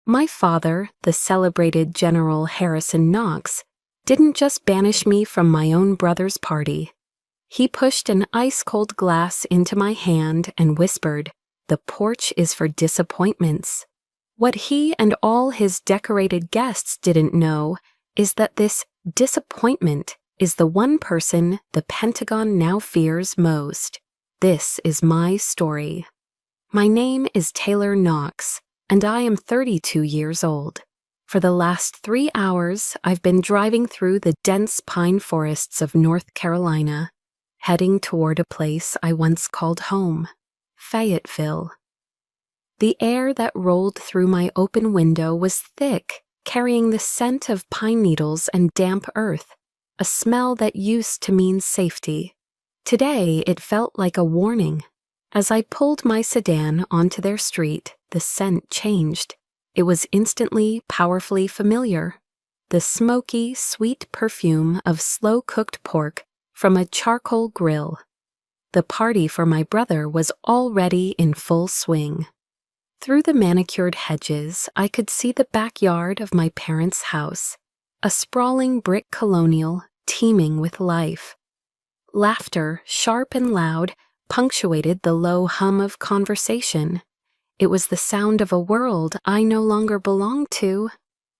My father, the celebrated General Harrison Knox, didn't just banish me from my own brother's party. He pushed an ice-cold glass into my hand and whispered, "The porch is for disappointments." What he and all his decorated guests didn't know is that this disappointment is the one person the Pentagon now fears most. This is my story. My name is Taylor Knox, and I am 32 years old. For the last 3 hours, I've been driving through the dense pine forests of North Carolina, heading toward a place I once called home, Fayetteville. The air that rolled through my open window was thick, carrying the scent of pine needles and damp earth, a smell that used to mean safety. Today, it felt like a warning. As I pulled my sedan onto their street, the scent changed. It was instantly, powerfully familiar. The smoky, sweet perfume of slow-cooked pork from a charcoal grill. The party for my brother was already in full swing. Through the manicured hedges, I could see the backyard of my parents' house, a sprawling brick colonial teeming with life. Laughter, sharp and loud, punctuated the low hum of conversation. It was the sound of a world I no longer belonged to.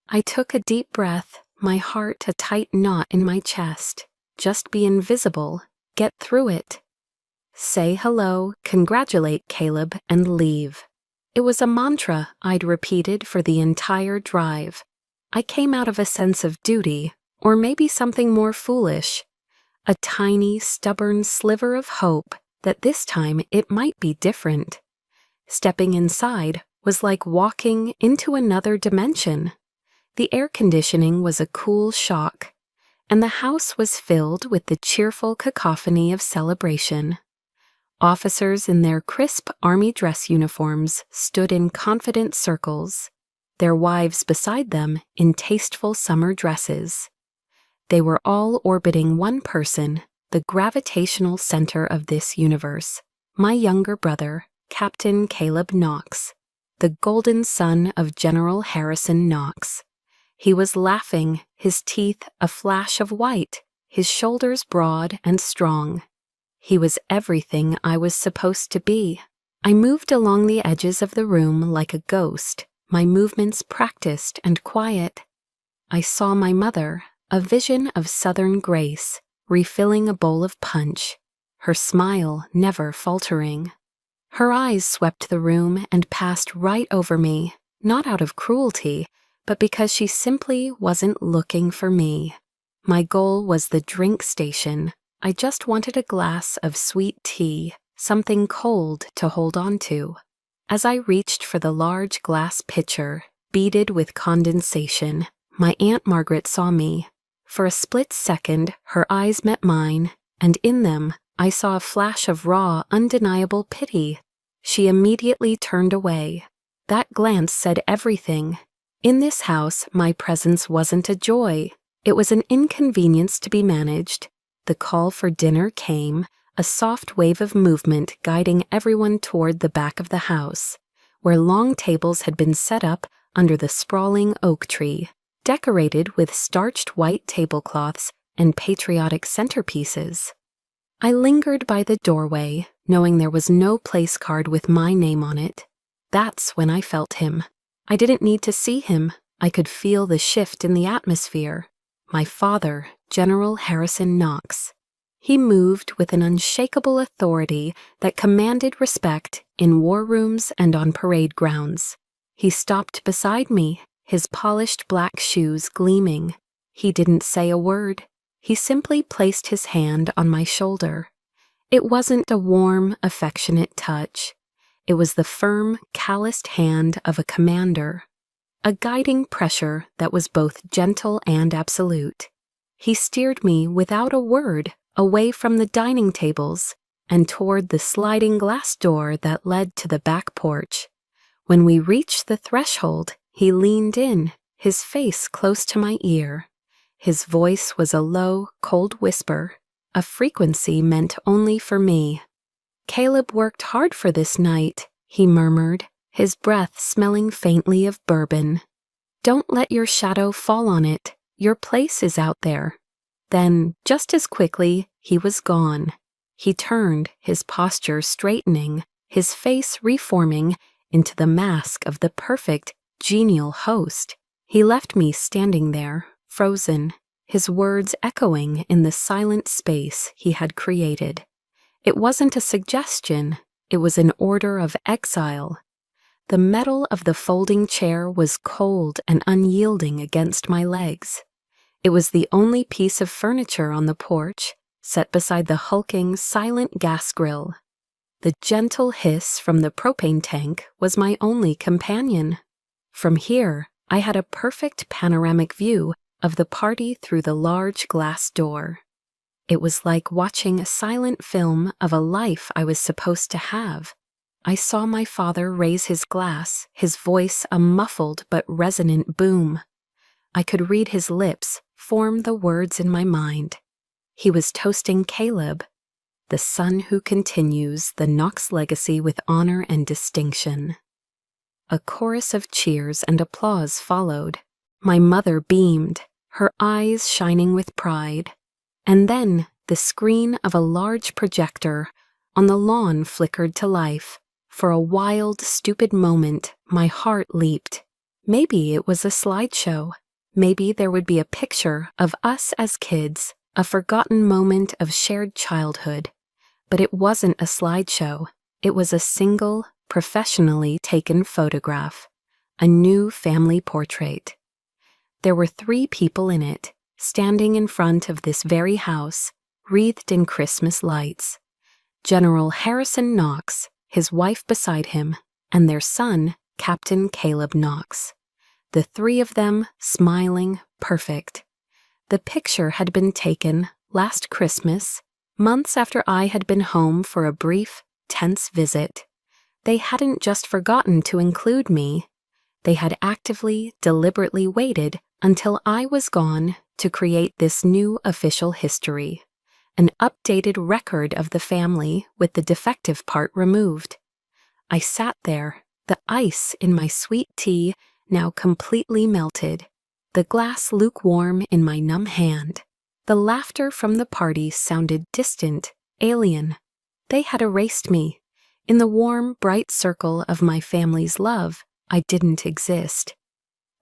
I took a deep breath, my heart a tight knot in my chest. Just be invisible, get through it. Say hello, congratulate Caleb, and leave. It was a mantra I'd repeated for the entire drive. I came out of a sense of duty, or maybe something more foolish. A tiny, stubborn sliver of hope that this time it might be different. Stepping inside was like walking into another dimension. The air conditioning was a cool shock, and the house was filled with the cheerful cacophony of celebration. Officers in their crisp army dress uniforms stood in confident circles, their wives beside them in tasteful summer dresses. They were all orbiting one person, the gravitational center of this universe, my younger brother, Captain Caleb Knox, the golden son of General Harrison Knox. He was laughing, his teeth a flash of white, his shoulders broad and strong. He was everything I was supposed to be. I moved along the edges of the room like a ghost, my movements practiced and quiet. I saw my mother, a vision of southern grace, refilling a bowl of punch, her smile never faltering. Her eyes swept the room and passed right over me, not out of cruelty, but because she simply wasn't looking for me. My goal was the drink station. I just wanted a glass of sweet tea, something cold to hold on to. As I reached for the large glass pitcher, beaded with condensation, my Aunt Margaret saw me. For a split second, her eyes met mine, and in them, I saw a flash of raw, undeniable pity. She immediately turned away. That glance said everything. In this house, my presence wasn't a joy. It was an inconvenience to be managed. The call for dinner came, a soft wave of movement guiding everyone toward the back of the house, where long tables had been set up under the sprawling oak tree, decorated with starched white tablecloths and patriotic centerpieces. I lingered by the doorway, knowing there was no place card with my name on it. That's when I felt him. I didn't need to see him. I could feel the shift in the atmosphere. My father, General Harrison Knox. He moved with an unshakable authority that commanded respect in war rooms and on parade grounds. He stopped beside me, his polished black shoes gleaming. He didn't say a word. He simply placed his hand on my shoulder. It wasn't a warm, affectionate touch. It was the firm, calloused hand of a commander. A guiding pressure that was both gentle and absolute. He steered me without a word away from the dining tables and toward the sliding glass door that led to the back porch. When we reached the threshold, he leaned in, his face close to my ear. His voice was a low, cold whisper, a frequency meant only for me. "Caleb worked hard for this night," he murmured, his breath smelling faintly of bourbon. "Don't let your shadow fall on it. Your place is out there." Then, just as quickly, he was gone. He turned, his posture straightening, his face reforming into the mask of the perfect, genial host. He left me standing there, frozen, his words echoing in the silent space he had created. It wasn't a suggestion, it was an order of exile. The metal of the folding chair was cold and unyielding against my legs. It was the only piece of furniture on the porch, set beside the hulking, silent gas grill. The gentle hiss from the propane tank was my only companion. From here, I had a perfect panoramic view of the party through the large glass door. It was like watching a silent film of a life I was supposed to have. I saw my father raise his glass, his voice a muffled but resonant boom. I could read his lips form the words in my mind. He was toasting Caleb, the son who continues the Knox legacy with honor and distinction. A chorus of cheers and applause followed. My mother beamed, her eyes shining with pride. And then the screen of a large projector on the lawn flickered to life. For a wild, stupid moment, my heart leaped. Maybe it was a slideshow. Maybe there would be a picture of us as kids, a forgotten moment of shared childhood. But it wasn't a slideshow. It was a single, professionally taken photograph. A new family portrait. There were 3 people in it, standing in front of this very house, wreathed in Christmas lights. General Harrison Knox, his wife beside him, and their son, Captain Caleb Knox. The 3 of them smiling, perfect. The picture had been taken last Christmas, months after I had been home for a brief, tense visit. They hadn't just forgotten to include me. They had actively, deliberately waited until I was gone to create this new official history. An updated record of the family with the defective part removed. I sat there, the ice in my sweet tea now completely melted, the glass lukewarm in my numb hand. The laughter from the party sounded distant, alien. They had erased me. In the warm, bright circle of my family's love, I didn't exist.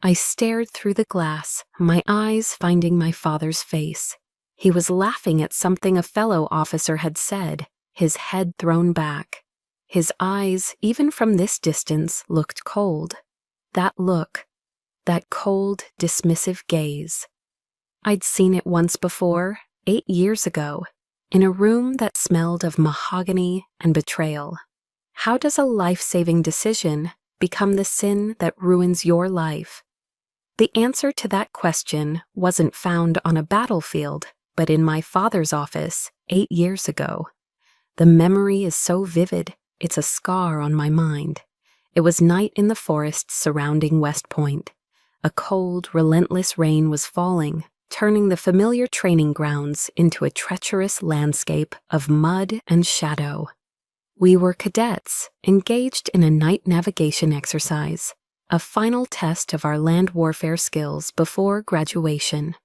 I stared through the glass, my eyes finding my father's face. He was laughing at something a fellow officer had said, his head thrown back. His eyes, even from this distance, looked cold. That look, that cold, dismissive gaze. I'd seen it once before, 8 years ago, in a room that smelled of mahogany and betrayal. How does a life-saving decision become the sin that ruins your life? The answer to that question wasn't found on a battlefield, but in my father's office 8 years ago. The memory is so vivid, it's a scar on my mind. It was night in the forests surrounding West Point. A cold, relentless rain was falling, turning the familiar training grounds into a treacherous landscape of mud and shadow. We were cadets, engaged in a night navigation exercise, a final test of our land warfare skills before graduation.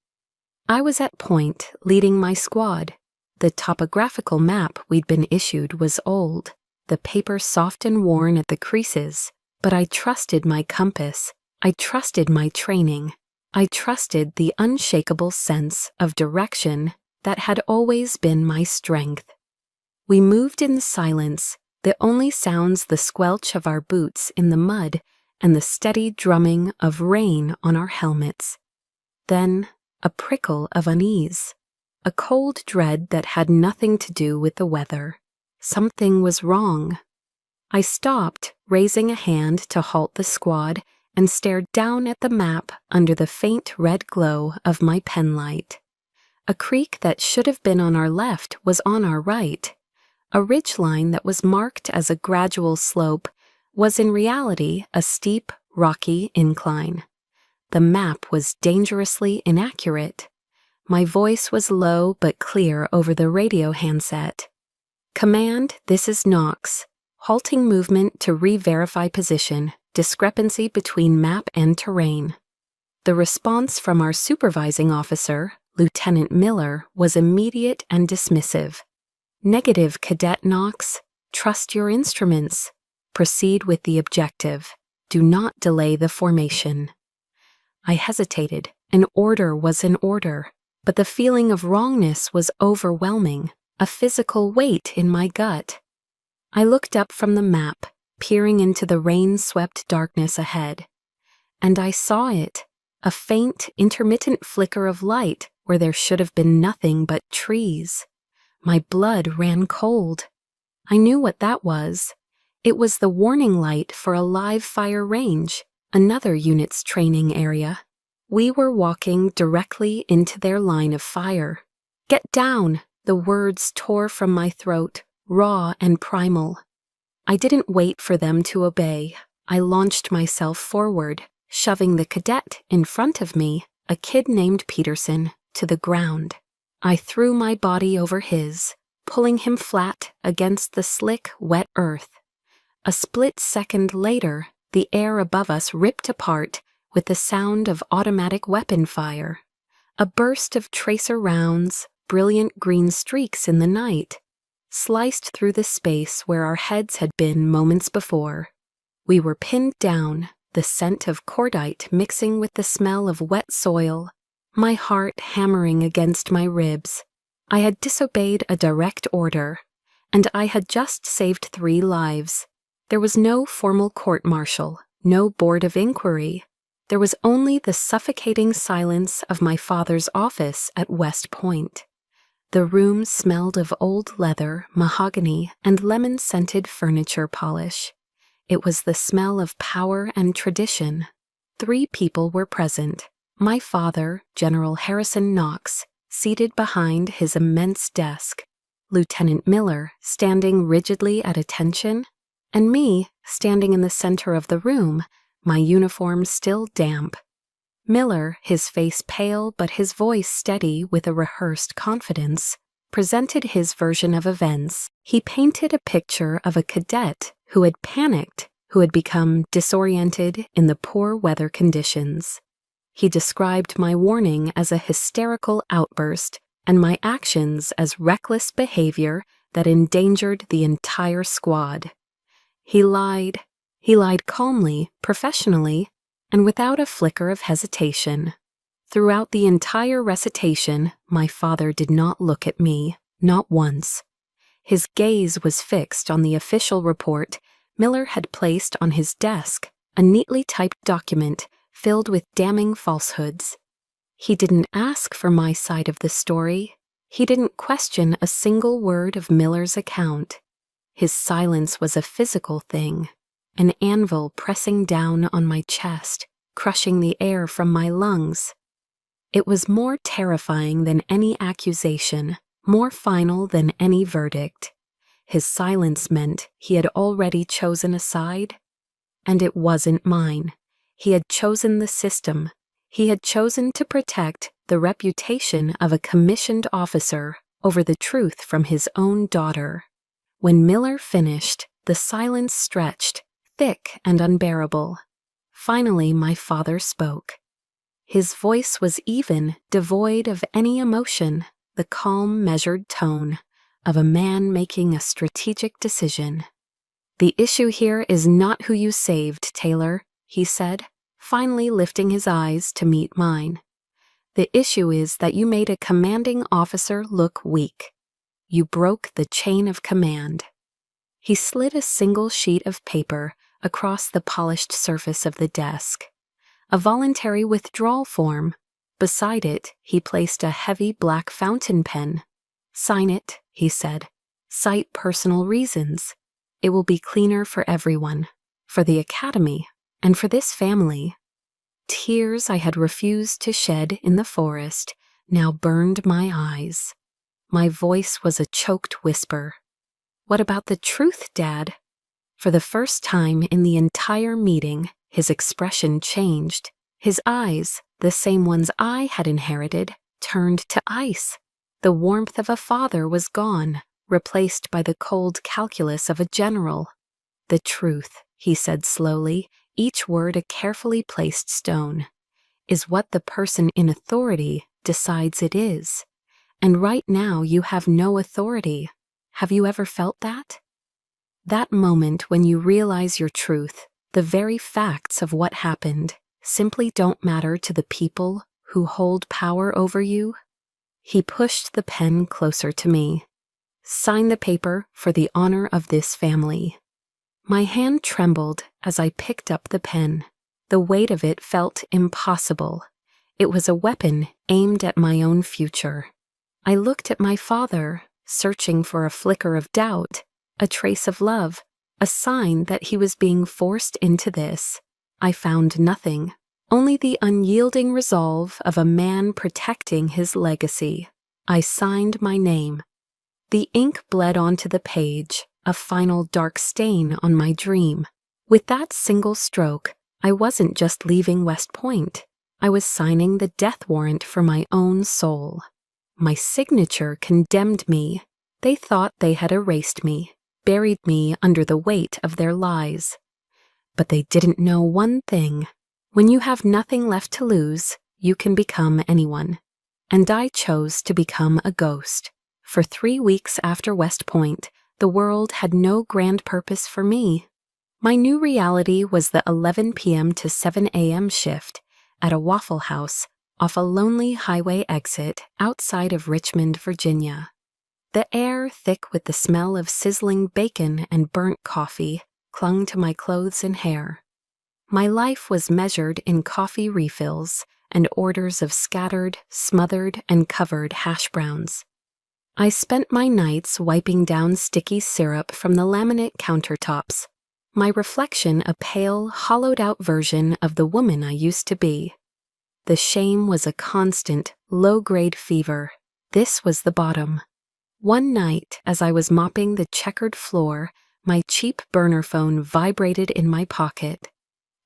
I was at Point, leading my squad. The topographical map we'd been issued was old, the paper soft and worn at the creases, but I trusted my compass, I trusted my training, I trusted the unshakable sense of direction that had always been my strength. We moved in silence, the only sounds the squelch of our boots in the mud and the steady drumming of rain on our helmets. Then, a prickle of unease, a cold dread that had nothing to do with the weather. Something was wrong. I stopped, raising a hand to halt the squad, and stared down at the map under the faint red glow of my penlight. A creek that should have been on our left was on our right. A ridgeline that was marked as a gradual slope was in reality a steep, rocky incline. The map was dangerously inaccurate. My voice was low but clear over the radio handset. "Command, this is Knox. halting movement to re-verify position, discrepancy between map and terrain. The response from our supervising officer, Lieutenant Miller, was immediate and dismissive. Negative, Cadet Knox. Trust your instruments. Proceed with the objective. Do not delay the formation. I hesitated. An order was an order, but the feeling of wrongness was overwhelming, a physical weight in my gut. I looked up from the map, peering into the rain-swept darkness ahead, and I saw it, a faint, intermittent flicker of light where there should have been nothing but trees. My blood ran cold. I knew what that was. It was the warning light for a live fire range, another unit's training area. We were walking directly into their line of fire. Get down! The words tore from my throat, raw and primal. I didn't wait for them to obey. I launched myself forward, shoving the cadet in front of me, a kid named Peterson, to the ground. I threw my body over his, pulling him flat against the slick, wet earth. A split second later, the air above us ripped apart with the sound of automatic weapon fire. A burst of tracer rounds, brilliant green streaks in the night, sliced through the space where our heads had been moments before. We were pinned down, the scent of cordite mixing with the smell of wet soil, my heart hammering against my ribs. I had disobeyed a direct order, and I had just saved 3 lives. There was no formal court-martial, no board of inquiry. There was only the suffocating silence of my father's office at West Point. The room smelled of old leather, mahogany, and lemon-scented furniture polish. It was the smell of power and tradition. 3 people were present. My father, General Harrison Knox, seated behind his immense desk, Lieutenant Miller, standing rigidly at attention, and me, standing in the center of the room, my uniform still damp. Miller, his face pale but his voice steady with a rehearsed confidence, presented his version of events. He painted a picture of a cadet who had panicked, who had become disoriented in the poor weather conditions. He described my warning as a hysterical outburst and my actions as reckless behavior that endangered the entire squad. He lied calmly, professionally, and without a flicker of hesitation. Throughout the entire recitation, my father did not look at me, not once. His gaze was fixed on the official report Miller had placed on his desk, a neatly typed document filled with damning falsehoods. He didn't ask for my side of the story. He didn't question a single word of Miller's account. His silence was a physical thing, an anvil pressing down on my chest, crushing the air from my lungs. It was more terrifying than any accusation, more final than any verdict. His silence meant he had already chosen a side, and it wasn't mine. He had chosen the system. He had chosen to protect the reputation of a commissioned officer over the truth from his own daughter. When Miller finished, the silence stretched, thick and unbearable. Finally, my father spoke. His voice was even, devoid of any emotion, the calm, measured tone of a man making a strategic decision. "The issue here is not who you saved, Taylor," he said, finally lifting his eyes to meet mine. "The issue is that you made a commanding officer look weak. You broke the chain of command." He slid a single sheet of paper across the polished surface of the desk. A voluntary withdrawal form. Beside it, he placed a heavy black fountain pen. "Sign it," he said. "Cite personal reasons. It will be cleaner for everyone, for the academy, and for this family." Tears I had refused to shed in the forest now burned my eyes. My voice was a choked whisper. "What about the truth, Dad?" For the first time in the entire meeting, his expression changed. His eyes, the same ones I had inherited, turned to ice. The warmth of a father was gone, replaced by the cold calculus of a general. The truth, he said slowly, each word a carefully placed stone, is what the person in authority decides it is. And right now you have no authority. Have you ever felt that? That moment when you realize your truth, the very facts of what happened, simply don't matter to the people who hold power over you? He pushed the pen closer to me. Sign the paper for the honor of this family. My hand trembled as I picked up the pen. The weight of it felt impossible. It was a weapon aimed at my own future. I looked at my father, searching for a flicker of doubt, a trace of love, a sign that he was being forced into this. I found nothing, only the unyielding resolve of a man protecting his legacy. I signed my name. The ink bled onto the page, a final dark stain on my dream. With that single stroke, I wasn't just leaving West Point. I was signing the death warrant for my own soul. My signature condemned me. They thought they had erased me, buried me under the weight of their lies. But they didn't know one thing. When you have nothing left to lose, you can become anyone. And I chose to become a ghost. For 3 weeks after West Point, the world had no grand purpose for me. My new reality was the 11 p.m. to 7 a.m. shift at a Waffle House off a lonely highway exit outside of Richmond, Virginia. The air, thick with the smell of sizzling bacon and burnt coffee, clung to my clothes and hair. My life was measured in coffee refills and orders of scattered, smothered, and covered hash browns. I spent my nights wiping down sticky syrup from the laminate countertops, my reflection a pale, hollowed-out version of the woman I used to be. The shame was a constant, low-grade fever. This was the bottom. One night, as I was mopping the checkered floor, my cheap burner phone vibrated in my pocket.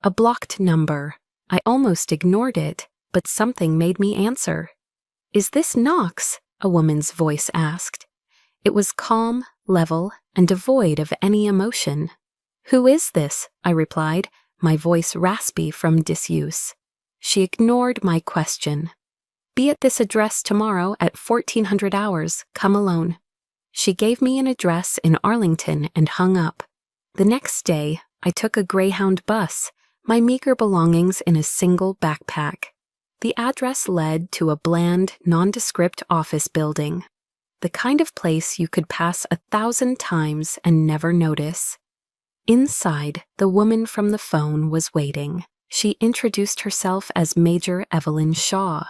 A blocked number. I almost ignored it, but something made me answer. "Is this Knox?" a woman's voice asked. It was calm, level, and devoid of any emotion. "Who is this?" I replied, my voice raspy from disuse. She ignored my question. "Be at this address tomorrow at 1400 hours. Come alone." She gave me an address in Arlington and hung up. The next day, I took a Greyhound bus, my meager belongings in a single backpack. The address led to a bland, nondescript office building, the kind of place you could pass 1,000 times and never notice. Inside, the woman from the phone was waiting. She introduced herself as Major Evelyn Shaw.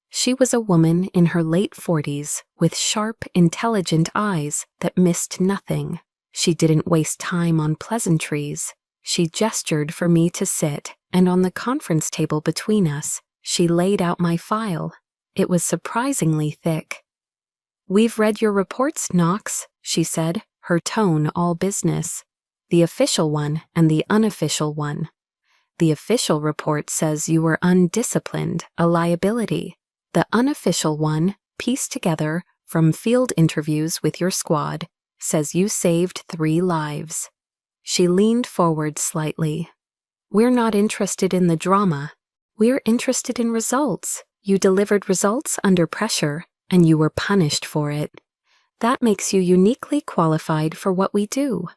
She was a woman in her late 40s with sharp, intelligent eyes that missed nothing. She didn't waste time on pleasantries. She gestured for me to sit, and on the conference table between us, she laid out my file. It was surprisingly thick. "We've read your reports, Knox," she said, her tone all business. "The official one and the unofficial one. The official report says you were undisciplined, a liability. The unofficial one, pieced together from field interviews with your squad, says you saved 3 lives." She leaned forward slightly. "We're not interested in the drama. We're interested in results. You delivered results under pressure, and you were punished for it. That makes you uniquely qualified for what we do."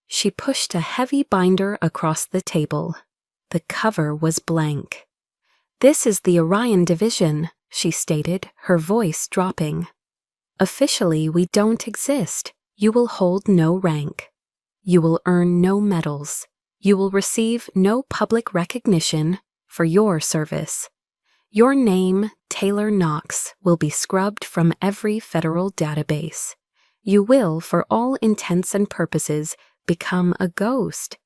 She pushed a heavy binder across the table. The cover was blank. "This is the Orion Division," she stated, her voice dropping. "Officially, we don't exist. You will hold no rank. You will earn no medals. You will receive no public recognition for your service. Your name, Taylor Knox, will be scrubbed from every federal database. You will, for all intents and purposes, become a ghost."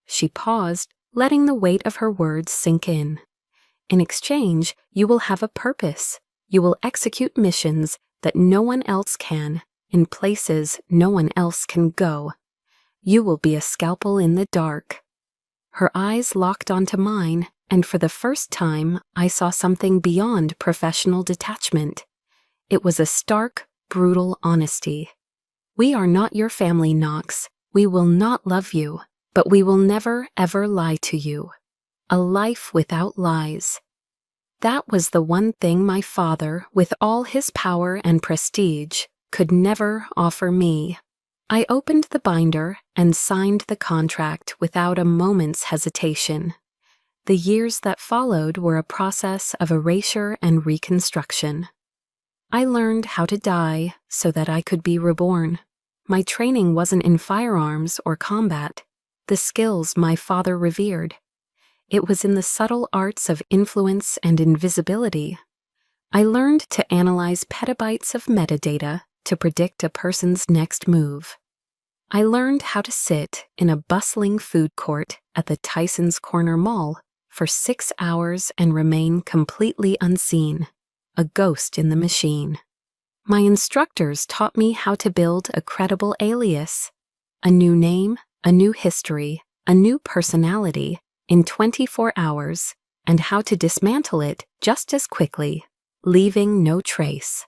She paused, letting the weight of her words sink in. "In exchange, you will have a purpose. You will execute missions that no one else can, in places no one else can go. You will be a scalpel in the dark." Her eyes locked onto mine, and for the first time, I saw something beyond professional detachment. It was a stark, brutal honesty. "We are not your family, Knox. We will not love you. But we will never, ever lie to you. A life without lies. That was the one thing my father, with all his power and prestige, could never offer me. I opened the binder and signed the contract without a moment's hesitation. The years that followed were a process of erasure and reconstruction. I learned how to die so that I could be reborn. My training wasn't in firearms or combat, the skills my father revered. It was in the subtle arts of influence and invisibility. I learned to analyze petabytes of metadata to predict a person's next move. I learned how to sit in a bustling food court at the Tyson's Corner Mall for 6 hours and remain completely unseen, a ghost in the machine. My instructors taught me how to build a credible alias, a new name, a new history, a new personality in 24 hours, and how to dismantle it just as quickly, leaving no trace.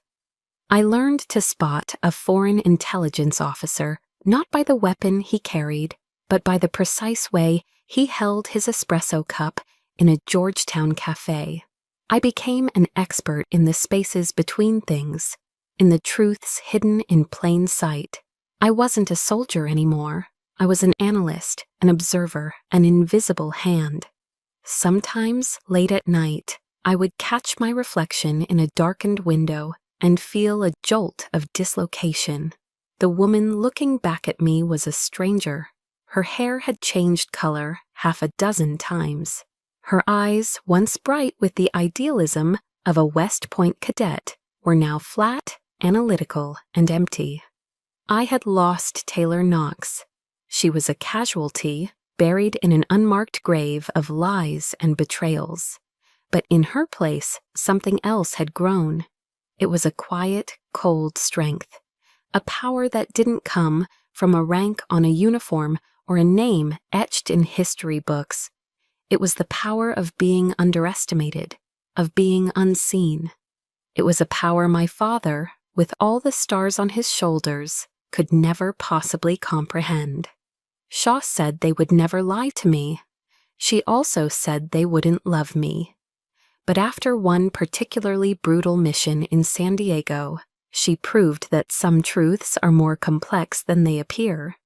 I learned to spot a foreign intelligence officer not by the weapon he carried, but by the precise way he held his espresso cup in a Georgetown cafe. I became an expert in the spaces between things, in the truths hidden in plain sight. I wasn't a soldier anymore. I was an analyst, an observer, an invisible hand. Sometimes, late at night, I would catch my reflection in a darkened window and feel a jolt of dislocation. The woman looking back at me was a stranger. Her hair had changed color 6 times. Her eyes, once bright with the idealism of a West Point cadet, were now flat, analytical, and empty. I had lost Taylor Knox. She was a casualty, buried in an unmarked grave of lies and betrayals. But in her place, something else had grown. It was a quiet, cold strength, a power that didn't come from a rank on a uniform or a name etched in history books. It was the power of being underestimated, of being unseen. It was a power my father, with all the stars on his shoulders, could never possibly comprehend. Shaw said they would never lie to me. She also said they wouldn't love me. But after one particularly brutal mission in San Diego, she proved that some truths are more complex than they appear.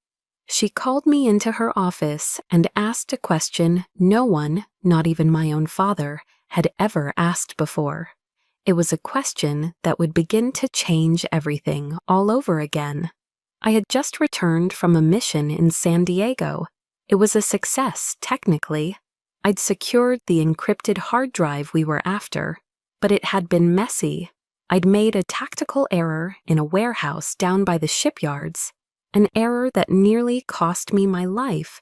She called me into her office and asked a question no one, not even my own father, had ever asked before. It was a question that would begin to change everything all over again. I had just returned from a mission in San Diego. It was a success, technically. I'd secured the encrypted hard drive we were after, but it had been messy. I'd made a tactical error in a warehouse down by the shipyards, an error that nearly cost me my life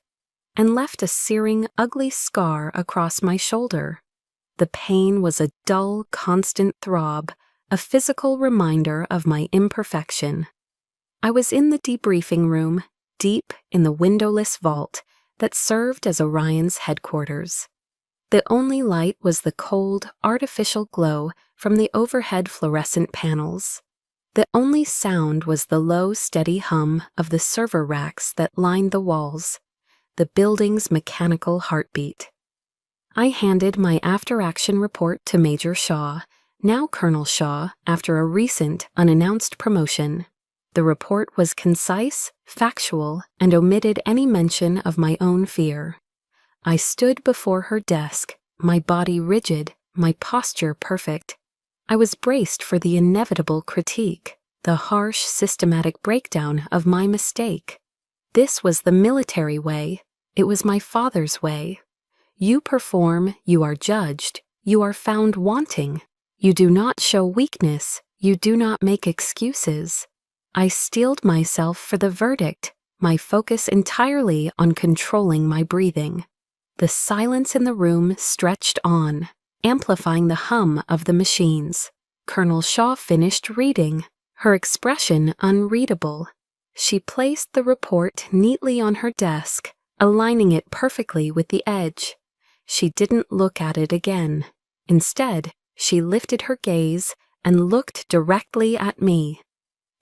and left a searing, ugly scar across my shoulder. The pain was a dull, constant throb, a physical reminder of my imperfection. I was in the debriefing room, deep in the windowless vault that served as Orion's headquarters. The only light was the cold, artificial glow from the overhead fluorescent panels. The only sound was the low, steady hum of the server racks that lined the walls, the building's mechanical heartbeat. I handed my after-action report to Major Shaw, now Colonel Shaw, after a recent, unannounced promotion. The report was concise, factual, and omitted any mention of my own fear. I stood before her desk, my body rigid, my posture perfect. I was braced for the inevitable critique, the harsh, systematic breakdown of my mistake. This was the military way. It was my father's way. You perform, you are judged, you are found wanting. You do not show weakness, you do not make excuses. I steeled myself for the verdict, my focus entirely on controlling my breathing. The silence in the room stretched on, amplifying the hum of the machines. Colonel Shaw finished reading, her expression unreadable. She placed the report neatly on her desk, aligning it perfectly with the edge. She didn't look at it again. Instead, she lifted her gaze and looked directly at me.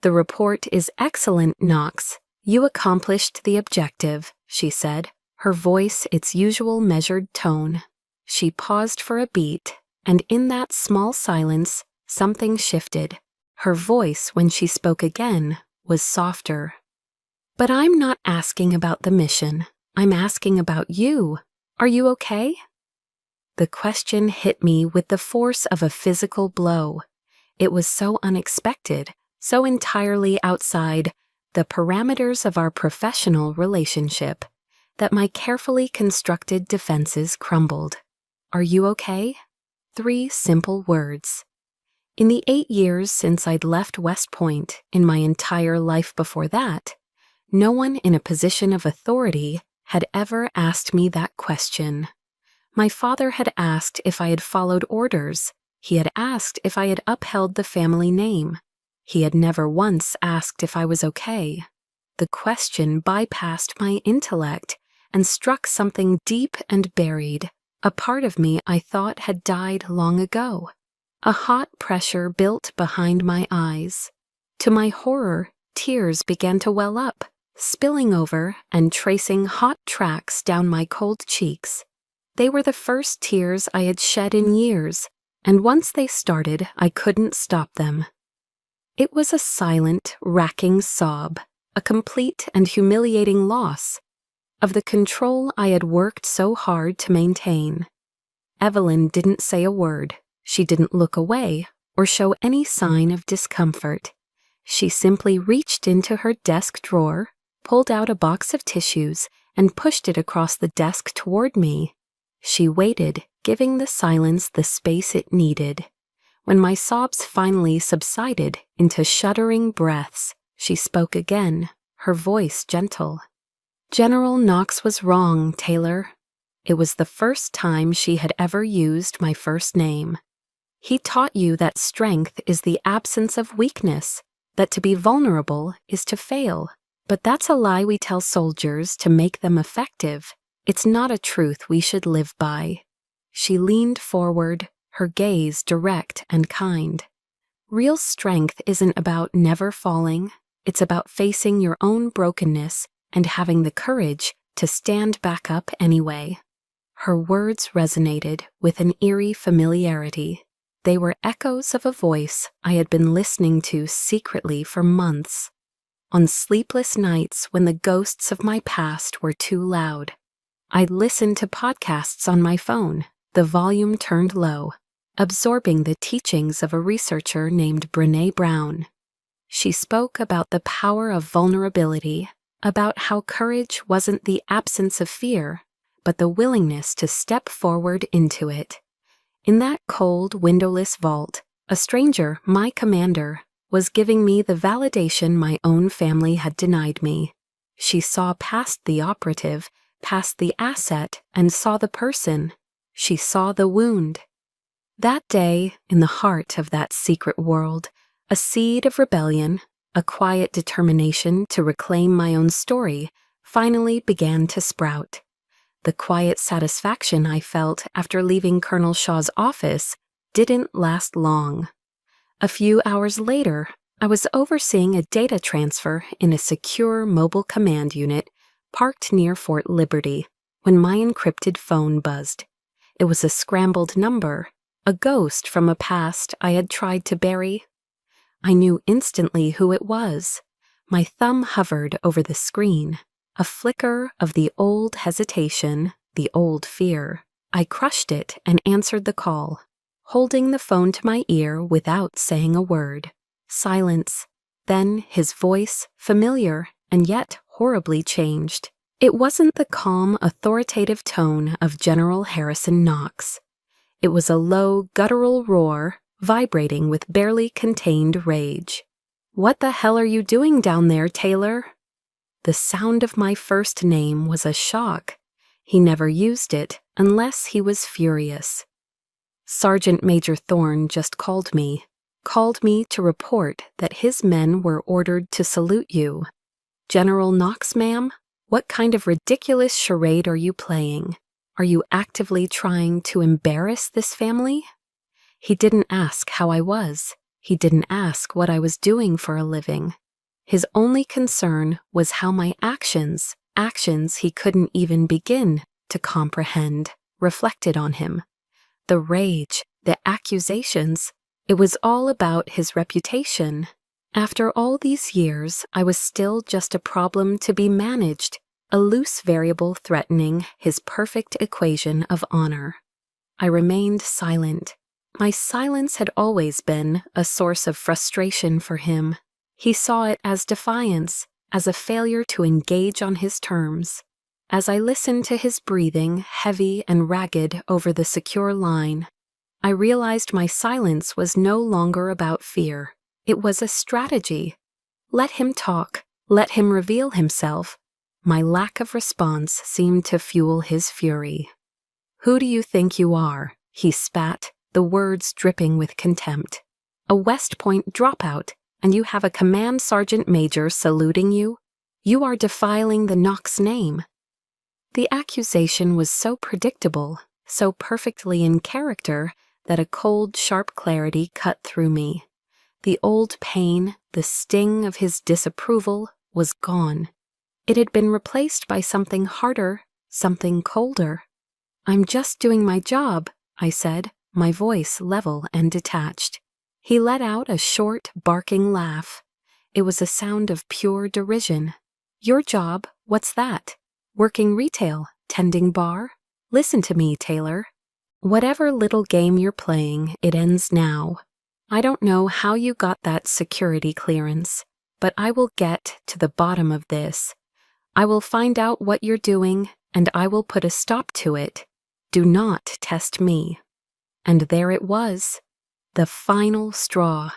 "The report is excellent, Knox. You accomplished the objective," she said. her voice its usual measured tone. She paused for a beat, and in that small silence, something shifted. Her voice, when she spoke again, was softer. "But I'm not asking about the mission. I'm asking about you. Are you okay?" The question hit me with the force of a physical blow. It was so unexpected, so entirely outside the parameters of our professional relationship, that my carefully constructed defenses crumbled. "Are you okay?" 3 simple words. In the 8 years since I'd left West Point, in my entire life before that, no one in a position of authority had ever asked me that question. My father had asked if I had followed orders. He had asked if I had upheld the family name. He had never once asked if I was okay. The question bypassed my intellect and struck something deep and buried, a part of me I thought had died long ago. A hot pressure built behind my eyes. To my horror, tears began to well up, spilling over and tracing hot tracks down my cold cheeks. They were the first tears I had shed in years, and once they started, I couldn't stop them. It was a silent, racking sob, a complete and humiliating loss of the control I had worked so hard to maintain. Evelyn didn't say a word. She didn't look away or show any sign of discomfort. She simply reached into her desk drawer, pulled out a box of tissues, and pushed it across the desk toward me. She waited, giving the silence the space it needed. When my sobs finally subsided into shuddering breaths, she spoke again, her voice gentle. "General Knox was wrong, Taylor." It was the first time she had ever used my first name. "He taught you that strength is the absence of weakness, that to be vulnerable is to fail. But that's a lie we tell soldiers to make them effective. It's not a truth we should live by." She leaned forward, her gaze direct and kind. "Real strength isn't about never falling. It's about facing your own brokenness and having the courage to stand back up anyway." Her words resonated with an eerie familiarity. They were echoes of a voice I had been listening to secretly for months. On sleepless nights when the ghosts of my past were too loud, I'd listen to podcasts on my phone, the volume turned low, absorbing the teachings of a researcher named Brené Brown. She spoke about the power of vulnerability, about how courage wasn't the absence of fear, but the willingness to step forward into it. In that cold, windowless vault, a stranger, my commander, was giving me the validation my own family had denied me. She saw past the operative, past the asset, and saw the person. She saw the wound. That day, in the heart of that secret world, a seed of rebellion, a quiet determination to reclaim my own story, finally began to sprout. The quiet satisfaction I felt after leaving Colonel Shaw's office didn't last long. A few hours later, I was overseeing a data transfer in a secure mobile command unit parked near Fort Liberty when my encrypted phone buzzed. It was a scrambled number, a ghost from a past I had tried to bury. I knew instantly who it was. My thumb hovered over the screen, a flicker of the old hesitation, the old fear. I crushed it and answered the call, holding the phone to my ear without saying a word. Silence. Then his voice, familiar and yet horribly changed. It wasn't the calm, authoritative tone of General Harrison Knox. It was a low, guttural roar, vibrating with barely contained rage. "What the hell are you doing down there, Taylor?" The sound of my first name was a shock. He never used it unless he was furious. "Sergeant Major Thorne just called me to report that his men were ordered to salute you." "General Knox, ma'am? What kind of ridiculous charade are you playing? Are you actively trying to embarrass this family?" He didn't ask how I was. He didn't ask what I was doing for a living. His only concern was how my actions, actions he couldn't even begin to comprehend, reflected on him. The rage, the accusations, it was all about his reputation. After all these years, I was still just a problem to be managed, a loose variable threatening his perfect equation of honor. I remained silent. My silence had always been a source of frustration for him. He saw it as defiance, as a failure to engage on his terms. As I listened to his breathing, heavy and ragged over the secure line, I realized my silence was no longer about fear. It was a strategy. Let him talk. Let him reveal himself. My lack of response seemed to fuel his fury. "Who do you think you are?" he spat, the words dripping with contempt. "A West Point dropout, and you have a command sergeant major saluting you? You are defiling the Knox name." The accusation was so predictable, so perfectly in character, that a cold, sharp clarity cut through me. The old pain, the sting of his disapproval, was gone. It had been replaced by something harder, something colder. "I'm just doing my job," I said, my voice level and detached. He let out a short, barking laugh. It was a sound of pure derision. "Your job? What's that? Working retail? Tending bar? Listen to me, Taylor. Whatever little game you're playing, it ends now. I don't know how you got that security clearance, but I will get to the bottom of this. I will find out what you're doing, and I will put a stop to it. Do not test me." And there it was, the final straw.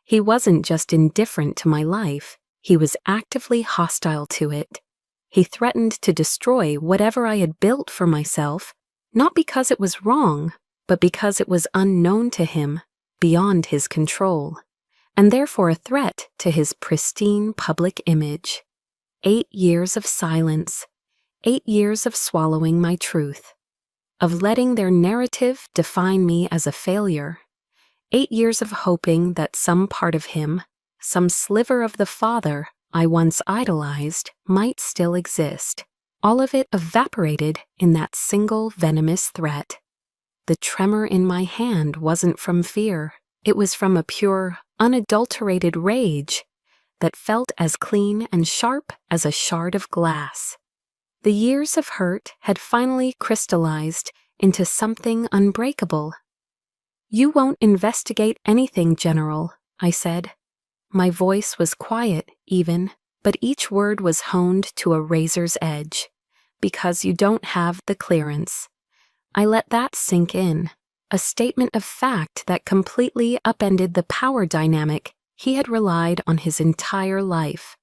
He wasn't just indifferent to my life, he was actively hostile to it. He threatened to destroy whatever I had built for myself, not because it was wrong, but because it was unknown to him, beyond his control, and therefore a threat to his pristine public image. 8 years of silence, 8 years of swallowing my truth, of letting their narrative define me as a failure. 8 years of hoping that some part of him, some sliver of the father I once idolized, might still exist. All of it evaporated in that single venomous threat. The tremor in my hand wasn't from fear. It was from a pure, unadulterated rage that felt as clean and sharp as a shard of glass. The years of hurt had finally crystallized into something unbreakable. "You won't investigate anything, General," I said. My voice was quiet, even, but each word was honed to a razor's edge. "Because you don't have the clearance." I let that sink in, a statement of fact that completely upended the power dynamic he had relied on his entire life.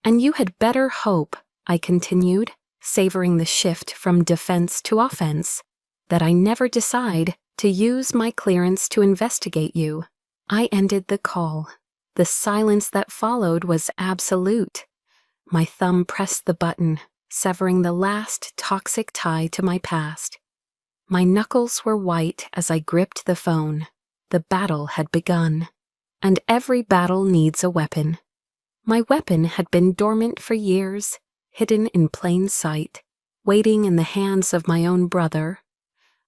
"And you had better hope," I continued, savoring the shift from defense to offense, "that I never decide to use my clearance to investigate you." I ended the call. The silence that followed was absolute. My thumb pressed the button, severing the last toxic tie to my past. My knuckles were white as I gripped the phone. The battle had begun. And every battle needs a weapon. My weapon had been dormant for years, hidden in plain sight, waiting in the hands of my own brother.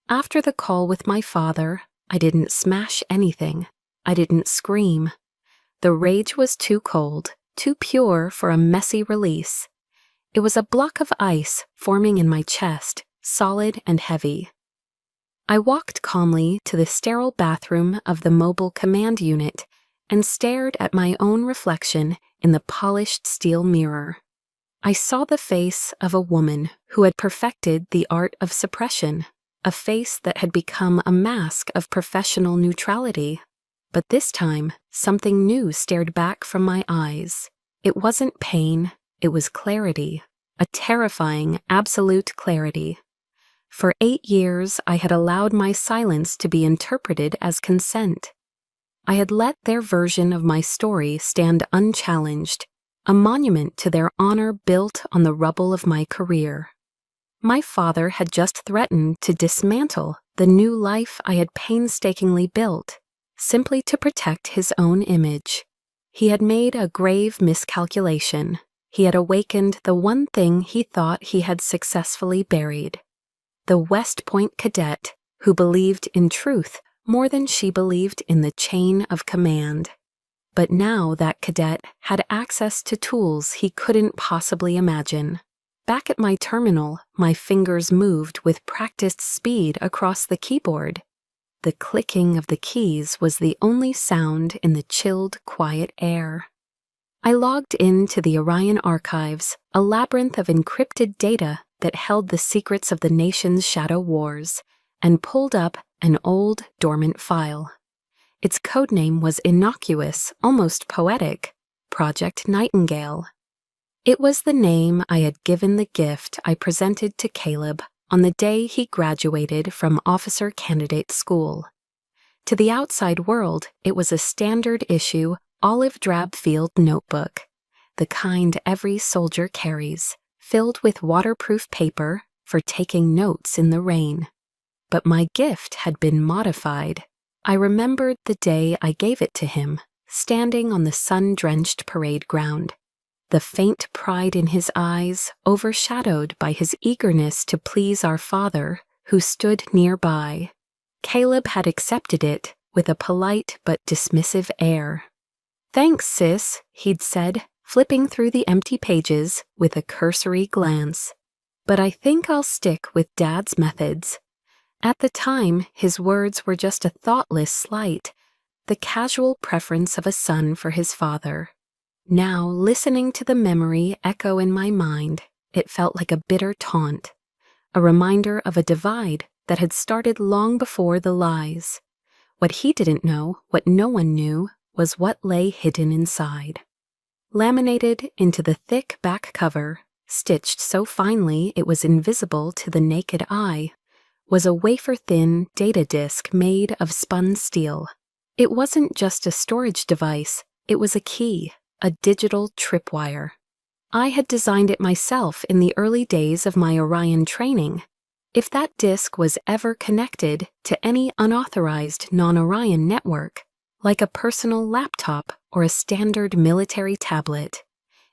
After the call with my father, I didn't smash anything. I didn't scream. The rage was too cold, too pure for a messy release. It was a block of ice forming in my chest, solid and heavy. I walked calmly to the sterile bathroom of the mobile command unit and stared at my own reflection in the polished steel mirror. I saw the face of a woman who had perfected the art of suppression, a face that had become a mask of professional neutrality. But this time, something new stared back from my eyes. It wasn't pain, it was clarity, a terrifying, absolute clarity. For 8 years, I had allowed my silence to be interpreted as consent. I had let their version of my story stand unchallenged, a monument to their honor built on the rubble of my career. My father had just threatened to dismantle the new life I had painstakingly built, simply to protect his own image. He had made a grave miscalculation. He had awakened the one thing he thought he had successfully buried. The West Point cadet who believed in truth more than she believed in the chain of command. But now that cadet had access to tools he couldn't possibly imagine. Back at my terminal, my fingers moved with practiced speed across the keyboard. The clicking of the keys was the only sound in the chilled, quiet air. I logged into the Orion archives, a labyrinth of encrypted data that held the secrets of the nation's shadow wars, and pulled up an old, dormant file. Its codename was innocuous, almost poetic, Project Nightingale. It was the name I had given the gift I presented to Caleb on the day he graduated from officer candidate school. To the outside world, it was a standard issue, olive drab field notebook, the kind every soldier carries, filled with waterproof paper for taking notes in the rain. But my gift had been modified. I remembered the day I gave it to him, standing on the sun-drenched parade ground. The faint pride in his eyes overshadowed by his eagerness to please our father, who stood nearby. Caleb had accepted it with a polite but dismissive air. "Thanks, sis," he'd said, flipping through the empty pages with a cursory glance. "But I think I'll stick with Dad's methods." At the time, his words were just a thoughtless slight, the casual preference of a son for his father. Now, listening to the memory echo in my mind, it felt like a bitter taunt, a reminder of a divide that had started long before the lies. What he didn't know, what no one knew, was what lay hidden inside. Laminated into the thick back cover, stitched so finely it was invisible to the naked eye, was a wafer-thin data disk made of spun steel. It wasn't just a storage device, it was a key, a digital tripwire. I had designed it myself in the early days of my Orion training. If that disk was ever connected to any unauthorized non-Orion network, like a personal laptop or a standard military tablet,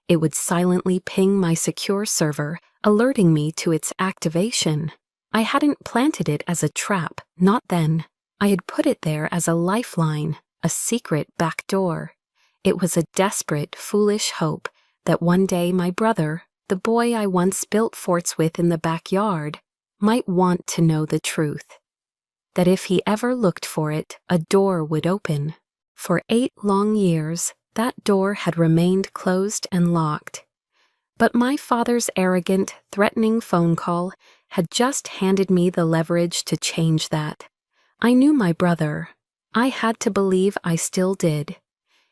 it would silently ping my secure server, alerting me to its activation. I hadn't planted it as a trap, not then. I had put it there as a lifeline, a secret back door. It was a desperate, foolish hope that one day my brother, the boy I once built forts with in the backyard, might want to know the truth. That if he ever looked for it, a door would open. For 8 long years, that door had remained closed and locked. But my father's arrogant, threatening phone call had just handed me the leverage to change that. I knew my brother. I had to believe I still did.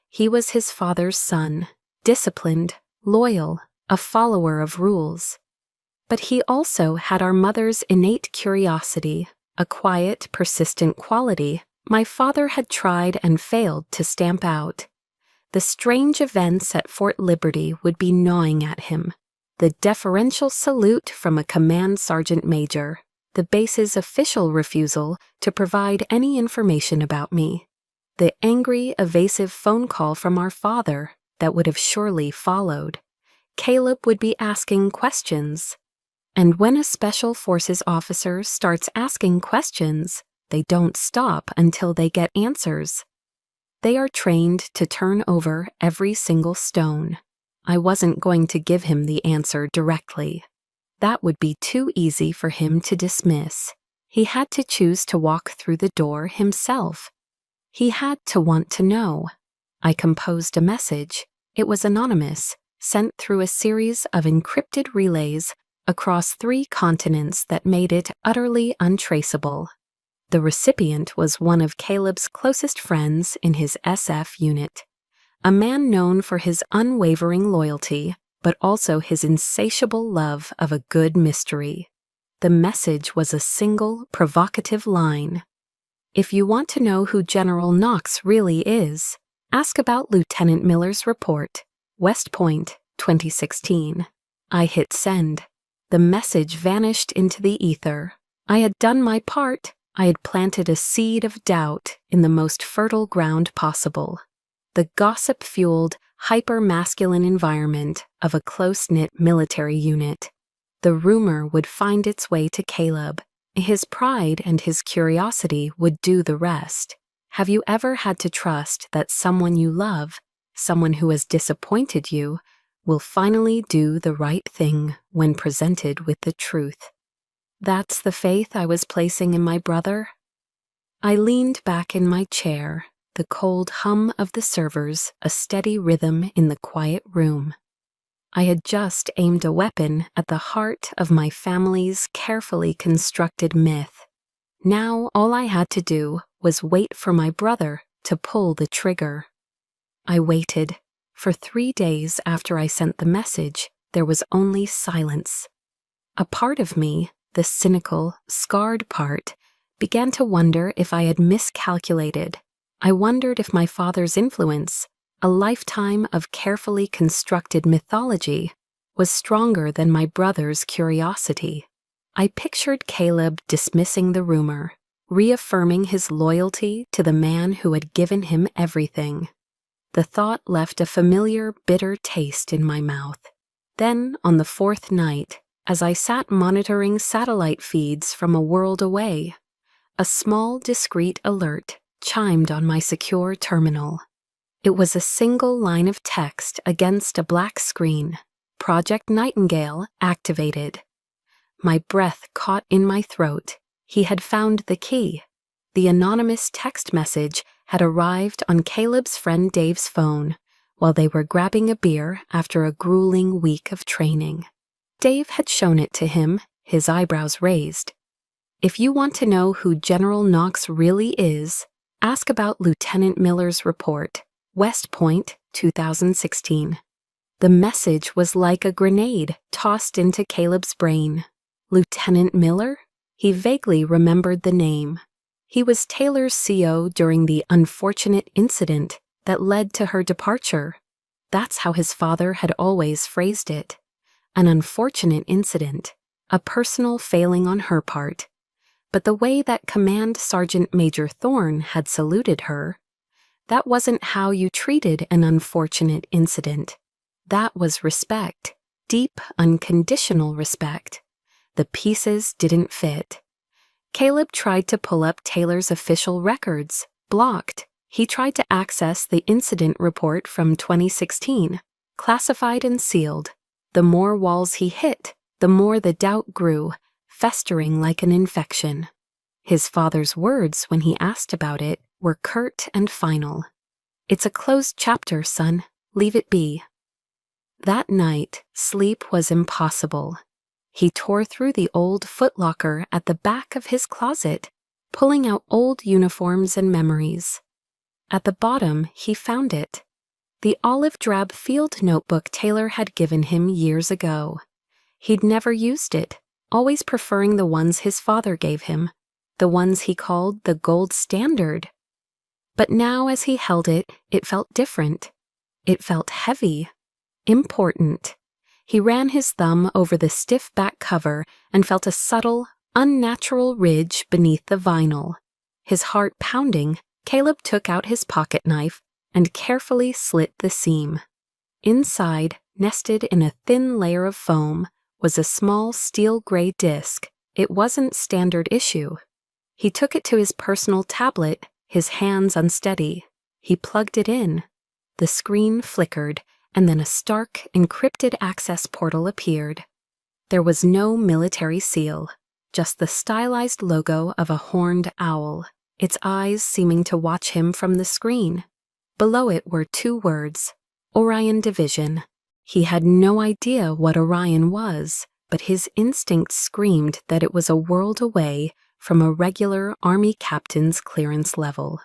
He was his father's son, disciplined, loyal, a follower of rules. But he also had our mother's innate curiosity, a quiet, persistent quality my father had tried and failed to stamp out. The strange events at Fort Liberty would be gnawing at him. The deferential salute from a command sergeant major, the base's official refusal to provide any information about me. The angry, evasive phone call from our father that would have surely followed. Caleb would be asking questions. And when a Special Forces officer starts asking questions, they don't stop until they get answers. They are trained to turn over every single stone. I wasn't going to give him the answer directly. That would be too easy for him to dismiss. He had to choose to walk through the door himself. He had to want to know. I composed a message. It was anonymous, sent through a series of encrypted relays across 3 continents that made it utterly untraceable. The recipient was one of Caleb's closest friends in his SF unit, a man known for his unwavering loyalty, but also his insatiable love of a good mystery. The message was a single, provocative line. "If you want to know who General Knox really is, ask about Lieutenant Miller's report, West Point, 2016. I hit send. The message vanished into the ether. I had done my part. I had planted a seed of doubt in the most fertile ground possible. The gossip-fueled, hyper-masculine environment of a close-knit military unit. The rumor would find its way to Caleb. His pride and his curiosity would do the rest. Have you ever had to trust that someone you love, someone who has disappointed you, will finally do the right thing when presented with the truth? That's the faith I was placing in my brother. I leaned back in my chair, the cold hum of the servers a steady rhythm in the quiet room. I had just aimed a weapon at the heart of my family's carefully constructed myth. Now all I had to do was wait for my brother to pull the trigger. I waited. For 3 days after I sent the message, there was only silence. A part of me, the cynical, scarred part, began to wonder if I had miscalculated. I wondered if my father's influence, a lifetime of carefully constructed mythology, was stronger than my brother's curiosity. I pictured Caleb dismissing the rumor, reaffirming his loyalty to the man who had given him everything. The thought left a familiar, bitter taste in my mouth. Then, on the 4th night, as I sat monitoring satellite feeds from a world away, a small, discreet alert chimed on my secure terminal. It was a single line of text against a black screen. Project Nightingale activated. My breath caught in my throat. He had found the key. The anonymous text message had arrived on Caleb's friend Dave's phone while they were grabbing a beer after a grueling week of training. Dave had shown it to him, his eyebrows raised. If you want to know who General Knox really is, ask about Lieutenant Miller's report, West Point, 2016. The message was like a grenade tossed into Caleb's brain. Lieutenant Miller? He vaguely remembered the name. He was Taylor's CO during the unfortunate incident that led to her departure. That's how his father had always phrased it. An unfortunate incident, a personal failing on her part. But the way that Command Sergeant Major Thorne had saluted her, that wasn't how you treated an unfortunate incident. That was respect, deep, unconditional respect. The pieces didn't fit. Caleb tried to pull up Taylor's official records, blocked. He tried to access the incident report from 2016, classified and sealed. The more walls he hit, the more the doubt grew, festering like an infection. His father's words when he asked about it were curt and final. "It's a closed chapter, son. Leave it be." That night, sleep was impossible. He tore through the old footlocker at the back of his closet, pulling out old uniforms and memories. At the bottom, he found it. The olive-drab field notebook Taylor had given him years ago. He'd never used it, always preferring the ones his father gave him, the ones he called the gold standard. But now as he held it, it felt different. It felt heavy, important. He ran his thumb over the stiff back cover and felt a subtle, unnatural ridge beneath the vinyl. His heart pounding, Caleb took out his pocket knife and carefully slit the seam. Inside, nested in a thin layer of foam, was a small steel-gray disc. It wasn't standard issue. He took it to his personal tablet, his hands unsteady. He plugged it in. The screen flickered, and then a stark, encrypted access portal appeared. There was no military seal, just the stylized logo of a horned owl, its eyes seeming to watch him from the screen. Below it were 2 words, Orion Division. He had no idea what Orion was, but his instincts screamed that it was a world away from a regular Army captain's clearance level.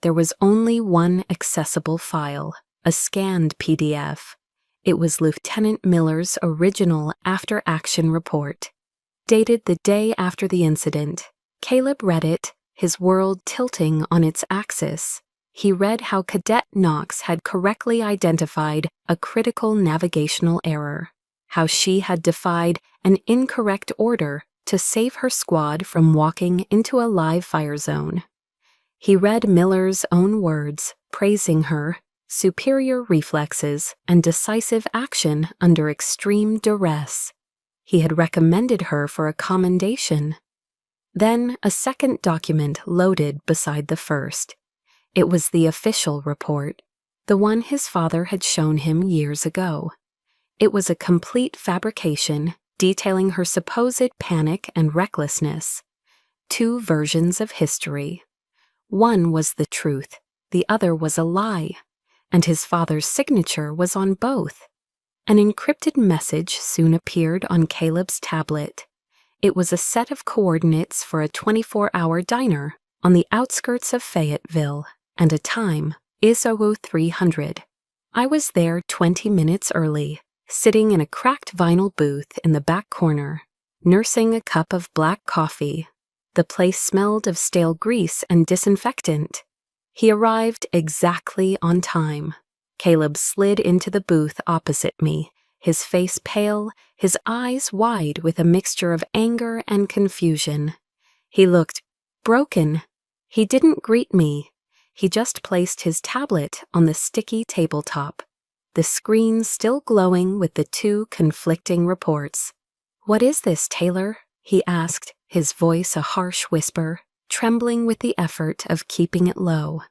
There was only one accessible file, a scanned PDF. It was Lieutenant Miller's original after-action report. Dated the day after the incident, Caleb read it, his world tilting on its axis. He read how Cadet Knox had correctly identified a critical navigational error, how she had defied an incorrect order to save her squad from walking into a live fire zone. He read Miller's own words, praising her, superior reflexes, and decisive action under extreme duress. He had recommended her for a commendation. Then a second document loaded beside the first. It was the official report, the one his father had shown him years ago. It was a complete fabrication detailing her supposed panic and recklessness. Two versions of history. One was the truth, the other was a lie, and his father's signature was on both. An encrypted message soon appeared on Caleb's tablet. It was a set of coordinates for a 24-hour diner on the outskirts of Fayetteville, and a time, ISO 300. I was there 20 minutes early, sitting in a cracked vinyl booth in the back corner, nursing a cup of black coffee. The place smelled of stale grease and disinfectant. He arrived exactly on time. Caleb slid into the booth opposite me, his face pale, his eyes wide with a mixture of anger and confusion. He looked broken. He didn't greet me. He just placed his tablet on the sticky tabletop, the screen still glowing with the two conflicting reports. "What is this, Taylor?" he asked, his voice a harsh whisper, trembling with the effort of keeping it low.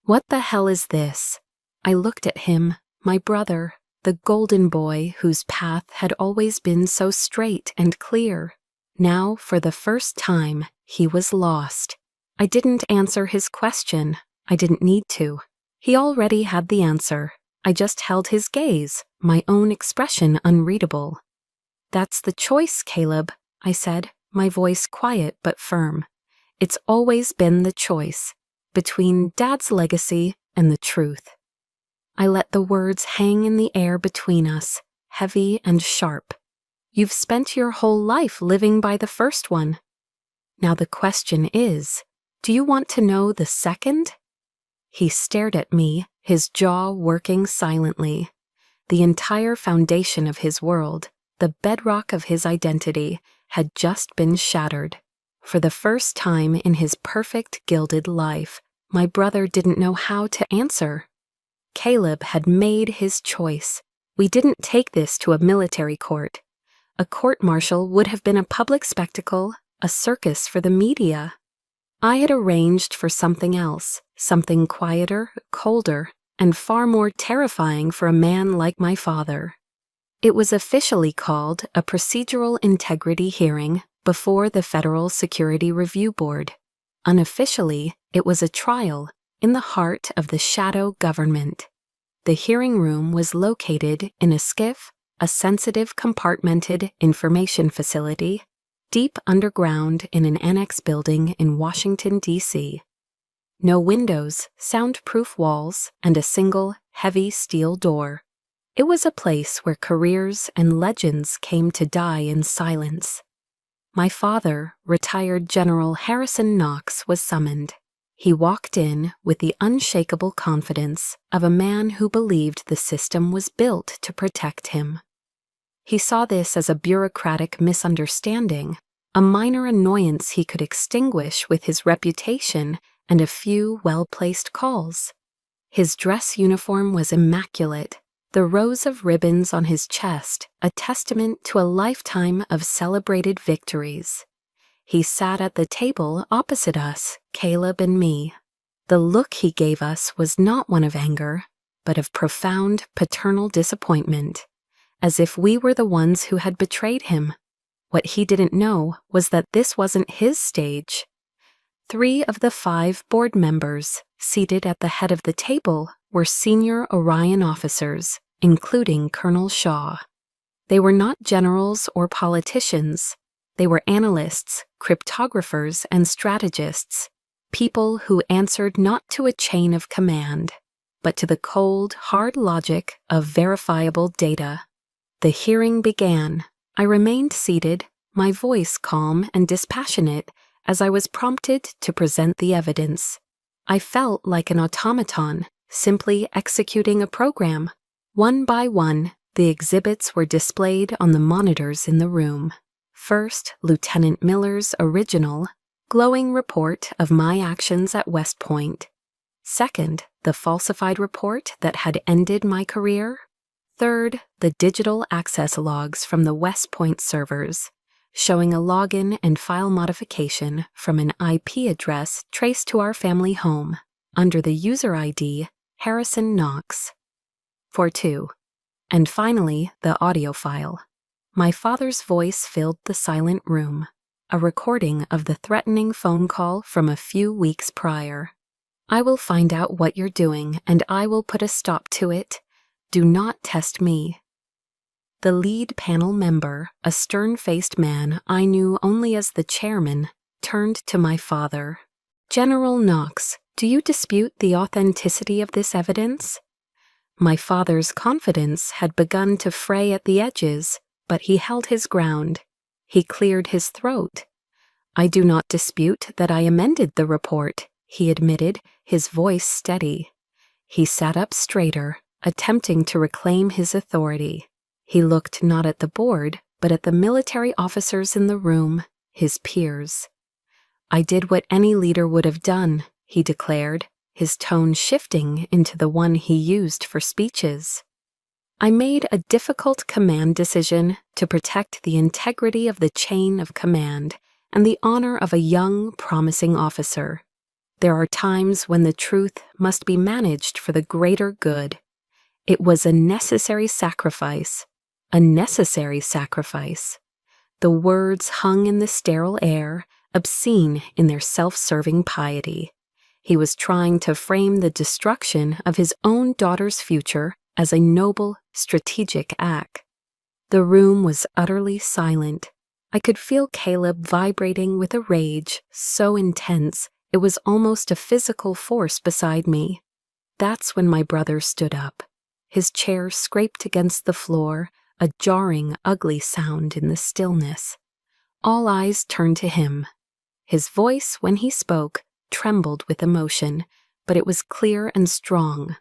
"What the hell is this?" I looked at him, my brother, the golden boy whose path had always been so straight and clear. Now, for the first time, he was lost. I didn't answer his question. I didn't need to. He already had the answer. I just held his gaze, my own expression unreadable. "That's the choice, Caleb," I said, my voice quiet but firm. "It's always been the choice, between Dad's legacy and the truth." I let the words hang in the air between us, heavy and sharp. "You've spent your whole life living by the first one. Now the question is, do you want to know the second?" He stared at me, his jaw working silently. The entire foundation of his world, the bedrock of his identity, had just been shattered. For the first time in his perfect gilded life, my brother didn't know how to answer. Caleb had made his choice. We didn't take this to a military court. A court-martial would have been a public spectacle, a circus for the media. I had arranged for something else, something quieter, colder, and far more terrifying for a man like my father. It was officially called a procedural integrity hearing before the Federal Security Review Board. Unofficially, it was a trial in the heart of the shadow government. The hearing room was located in a SCIF, a sensitive compartmented information facility, deep underground in an annex building in Washington, D.C. No windows, soundproof walls, and a single, heavy steel door. It was a place where careers and legends came to die in silence. My father, retired General Harrison Knox, was summoned. He walked in with the unshakable confidence of a man who believed the system was built to protect him. He saw this as a bureaucratic misunderstanding, a minor annoyance he could extinguish with his reputation and a few well-placed calls. His dress uniform was immaculate, the rows of ribbons on his chest a testament to a lifetime of celebrated victories. He sat at the table opposite us, Caleb and me. The look he gave us was not one of anger, but of profound paternal disappointment, as if we were the ones who had betrayed him. What he didn't know was that this wasn't his stage. 3 of the 5 board members seated at the head of the table were senior Orion officers, including Colonel Shaw. They were not generals or politicians. They were analysts, cryptographers, and strategists, people who answered not to a chain of command, but to the cold, hard logic of verifiable data. The hearing began. I remained seated, my voice calm and dispassionate, as I was prompted to present the evidence. I felt like an automaton, simply executing a program. One by one, the exhibits were displayed on the monitors in the room. First, Lieutenant Miller's original, glowing report of my actions at West Point. Second, the falsified report that had ended my career. Third, the digital access logs from the West Point servers, showing a login and file modification from an IP address traced to our family home under the user ID Harrison Knox. 4.2. And finally, the audio file. My father's voice filled the silent room, a recording of the threatening phone call from a few weeks prior. I will find out what you're doing, and I will put a stop to it. Do not test me. The lead panel member, a stern-faced man I knew only as the chairman, turned to my father. General Knox, do you dispute the authenticity of this evidence? My father's confidence had begun to fray at the edges, but he held his ground. He cleared his throat. I do not dispute that I amended the report, he admitted, his voice steady. He sat up straighter, attempting to reclaim his authority. He looked not at the board, but at the military officers in the room, his peers. I did what any leader would have done, he declared, his tone shifting into the one he used for speeches. I made a difficult command decision to protect the integrity of the chain of command and the honor of a young, promising officer. There are times when the truth must be managed for the greater good. It was a necessary sacrifice. A necessary sacrifice. The words hung in the sterile air, obscene in their self-serving piety. He was trying to frame the destruction of his own daughter's future as a noble, strategic act. The room was utterly silent. I could feel Caleb vibrating with a rage so intense it was almost a physical force beside me. That's when my brother stood up. His chair scraped against the floor, a jarring, ugly sound in the stillness. All eyes turned to him. His voice, when he spoke, trembled with emotion, but it was clear and strong.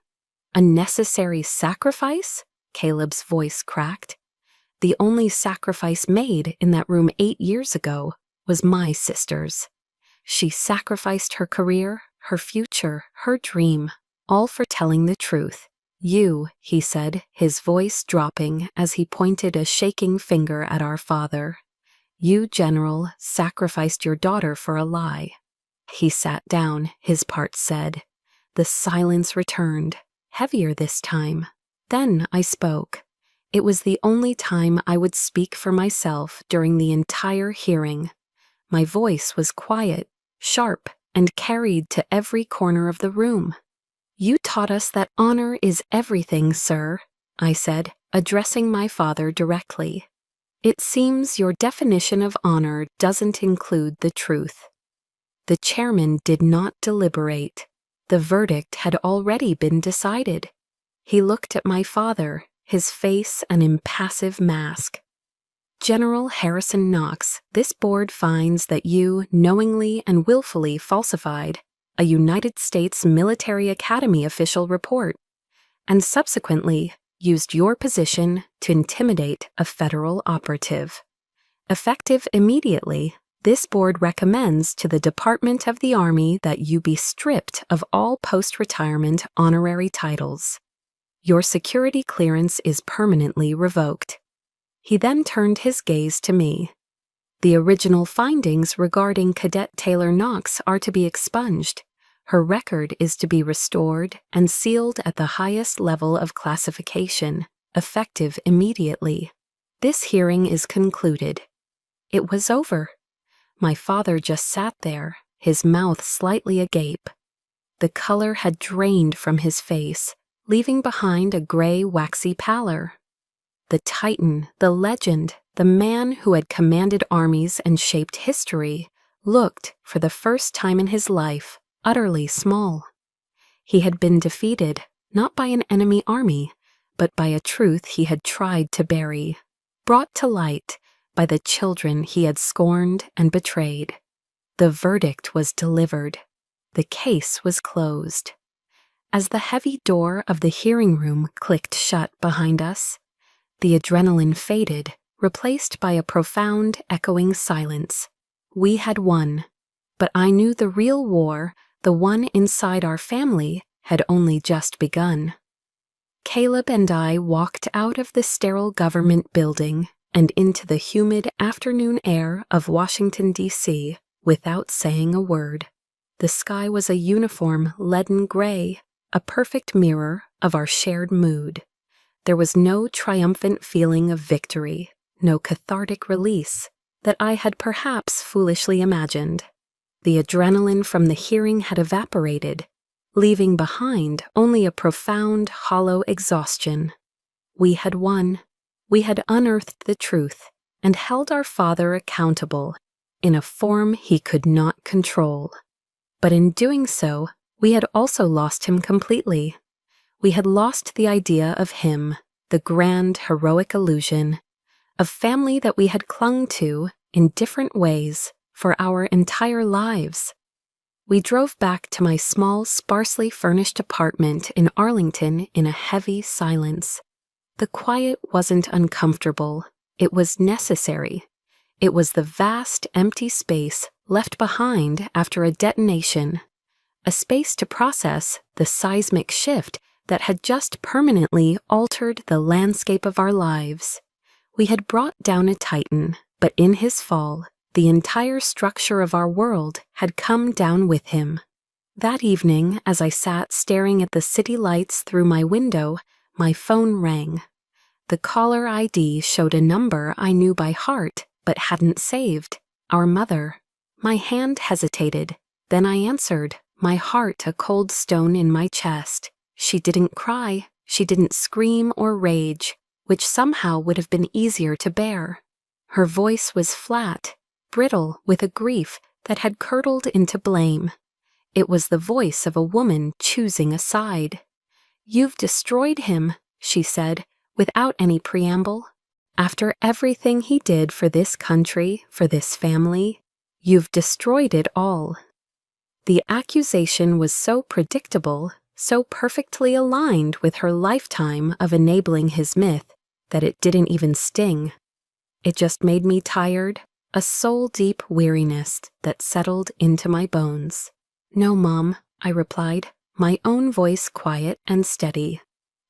A necessary sacrifice? Caleb's voice cracked. The only sacrifice made in that room 8 years ago was my sister's. She sacrificed her career, her future, her dream, all for telling the truth. You, he said, his voice dropping as he pointed a shaking finger at our father. You, General, sacrificed your daughter for a lie. He sat down, his part said. The silence returned, heavier this time. Then I spoke. It was the only time I would speak for myself during the entire hearing. My voice was quiet, sharp, and carried to every corner of the room. You taught us that honor is everything, sir, I said, addressing my father directly. It seems your definition of honor doesn't include the truth. The chairman did not deliberate. The verdict had already been decided. He looked at my father, his face an impassive mask. General Harrison Knox, this board finds that you knowingly and willfully falsified a United States Military Academy official report, and subsequently used your position to intimidate a federal operative. Effective immediately, this board recommends to the Department of the Army that you be stripped of all post-retirement honorary titles. Your security clearance is permanently revoked. He then turned his gaze to me. The original findings regarding Cadet Taylor Knox are to be expunged. Her record is to be restored and sealed at the highest level of classification, effective immediately. This hearing is concluded. It was over. My father just sat there, his mouth slightly agape. The color had drained from his face, leaving behind a gray, waxy pallor. The Titan, the legend, the man who had commanded armies and shaped history, looked, for the first time in his life, utterly small. He had been defeated, not by an enemy army, but by a truth he had tried to bury, brought to light by the children he had scorned and betrayed. The verdict was delivered. The case was closed. As the heavy door of the hearing room clicked shut behind us, the adrenaline faded, replaced by a profound, echoing silence. We had won, but I knew the real war, The one inside our family had only just begun. Caleb and I walked out of the sterile government building and into the humid afternoon air of Washington, D.C., without saying a word. The sky was a uniform leaden gray, a perfect mirror of our shared mood. There was no triumphant feeling of victory, no cathartic release that I had perhaps foolishly imagined. The adrenaline from the hearing had evaporated, leaving behind only a profound, hollow exhaustion. We had won. We had unearthed the truth and held our father accountable in a form he could not control. But in doing so, we had also lost him completely. We had lost the idea of him, the grand, heroic illusion of family that we had clung to in different ways for our entire lives. We drove back to my small, sparsely furnished apartment in Arlington in a heavy silence. The quiet wasn't uncomfortable. It was necessary. It was the vast, empty space left behind after a detonation, a space to process the seismic shift that had just permanently altered the landscape of our lives. We had brought down a titan, but in his fall, the entire structure of our world had come down with him. That evening, as I sat staring at the city lights through my window, my phone rang. The caller ID showed a number I knew by heart but hadn't saved, our mother. My hand hesitated. Then I answered, my heart a cold stone in my chest. She didn't cry. She didn't scream or rage, which somehow would have been easier to bear. Her voice was flat, brittle with a grief that had curdled into blame. It was the voice of a woman choosing a side. "You've destroyed him," she said, without any preamble. "After everything he did for this country, for this family, you've destroyed it all." The accusation was so predictable, so perfectly aligned with her lifetime of enabling his myth, that it didn't even sting. It just made me tired, a soul-deep weariness that settled into my bones. "No, Mom," I replied, my own voice quiet and steady.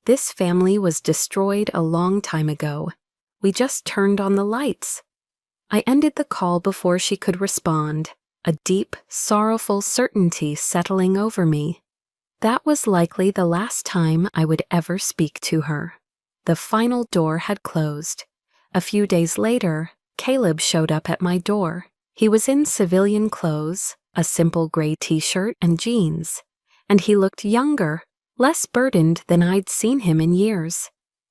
"This family was destroyed a long time ago. We just turned on the lights." I ended the call before she could respond, a deep, sorrowful certainty settling over me. That was likely the last time I would ever speak to her. The final door had closed. A few days later, Caleb showed up at my door. He was in civilian clothes, a simple gray t-shirt and jeans, and he looked younger, less burdened than I'd seen him in years.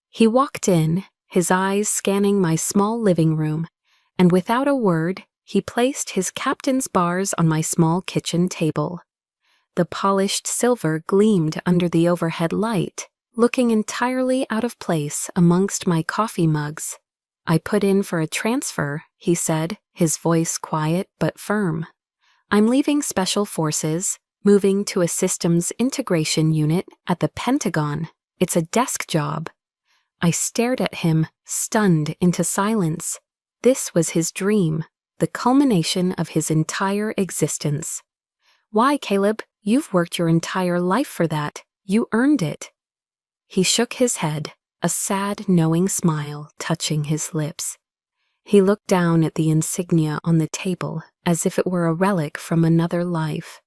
He walked in, his eyes scanning my small living room, and without a word, he placed his captain's bars on my small kitchen table. The polished silver gleamed under the overhead light, looking entirely out of place amongst my coffee mugs. "I put in for a transfer," he said, his voice quiet but firm. "I'm leaving Special Forces, moving to a systems integration unit at the Pentagon. It's a desk job." I stared at him, stunned into silence. This was his dream, the culmination of his entire existence. "Why, Caleb? You've worked your entire life for that. You earned it." He shook his head, a sad, knowing smile touching his lips. He looked down at the insignia on the table as if it were a relic from another life.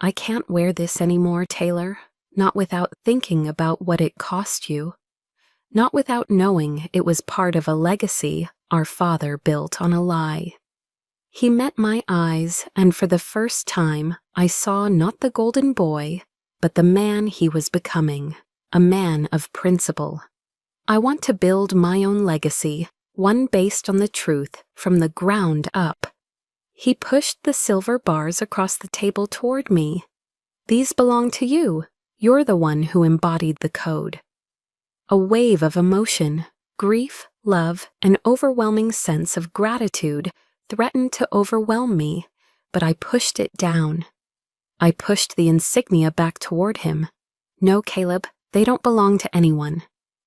"I can't wear this anymore, Taylor, not without thinking about what it cost you. Not without knowing it was part of a legacy our father built on a lie." He met my eyes, and for the first time, I saw not the golden boy, but the man he was becoming, a man of principle. "I want to build my own legacy, one based on the truth from the ground up." He pushed the silver bars across the table toward me. "These belong to you. You're the one who embodied the code." A wave of emotion, grief, love, an overwhelming sense of gratitude threatened to overwhelm me, but I pushed it down. I pushed the insignia back toward him. "No, Caleb, they don't belong to anyone.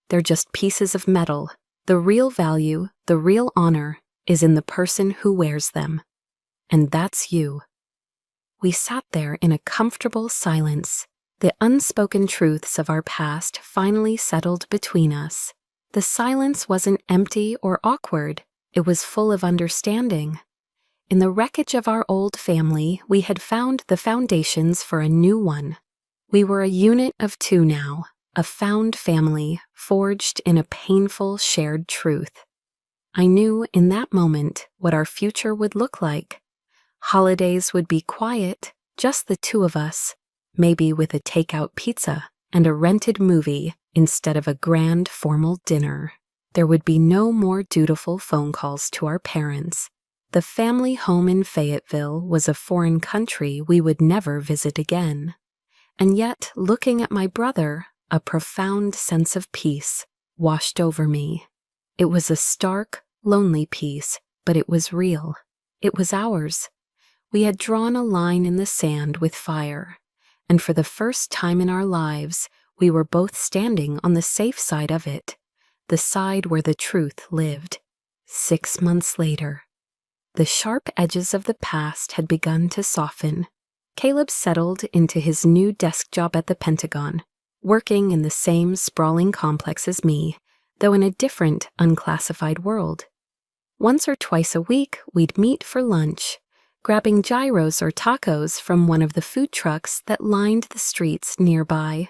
They're just pieces of metal. The real value, the real honor, is in the person who wears them. And that's you." we sat there in a comfortable silence. The unspoken truths of our past finally settled between us. The silence wasn't empty or awkward, it was full of understanding. In the wreckage of our old family, we had found the foundations for a new one. We were a unit of two now, a found family forged in a painful shared truth. I knew in that moment what our future would look like. Holidays would be quiet, just the two of us, maybe with a takeout pizza and a rented movie instead of a grand formal dinner. There would be no more dutiful phone calls to our parents. The family home in Fayetteville was a foreign country we would never visit again. And yet, looking at my brother, a profound sense of peace washed over me. It was a stark, lonely peace, but it was real. It was ours. We had drawn a line in the sand with fire, and for the first time in our lives, we were both standing on the safe side of it, the side where the truth lived. 6 months later, the sharp edges of the past had begun to soften. Caleb settled into his new desk job at the Pentagon, working in the same sprawling complex as me, though in a different, unclassified world. Once or twice a week, we'd meet for lunch, grabbing gyros or tacos from one of the food trucks that lined the streets nearby.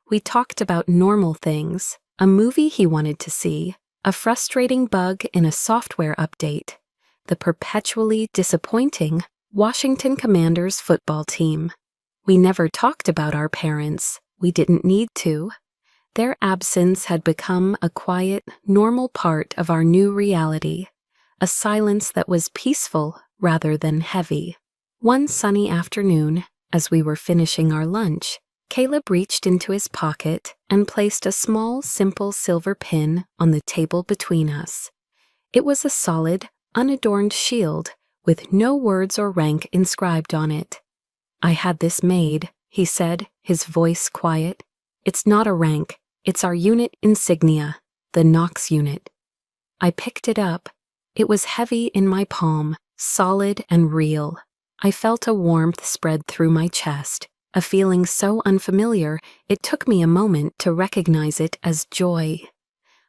We talked about normal things, a movie he wanted to see, a frustrating bug in a software update, the perpetually disappointing Washington Commanders football team. We never talked about our parents. We didn't need to. Their absence had become a quiet, normal part of our new reality, a silence that was peaceful rather than heavy. One sunny afternoon, as we were finishing our lunch, Caleb reached into his pocket and placed a small, simple silver pin on the table between us. It was a solid, unadorned shield with no words or rank inscribed on it. "I had this made," he said, his voice quiet. "It's not a rank, it's our unit insignia, the Knox unit." I picked it up. It was heavy in my palm, solid and real. I felt a warmth spread through my chest, a feeling so unfamiliar it took me a moment to recognize it as joy.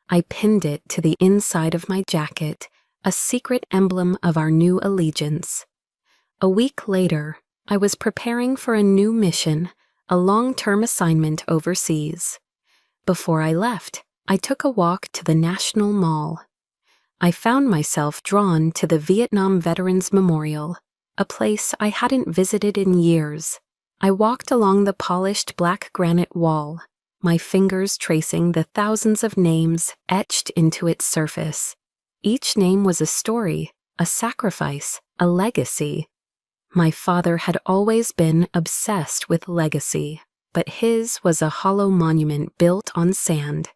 I pinned it to the inside of my jacket, a secret emblem of our new allegiance. A week later, I was preparing for a new mission, a long-term assignment overseas. Before I left, I took a walk to the National Mall. I found myself drawn to the Vietnam Veterans Memorial, a place I hadn't visited in years. I walked along the polished black granite wall, my fingers tracing the thousands of names etched into its surface. Each name was a story, a sacrifice, a legacy. My father had always been obsessed with legacy, but his was a hollow monument built on sand,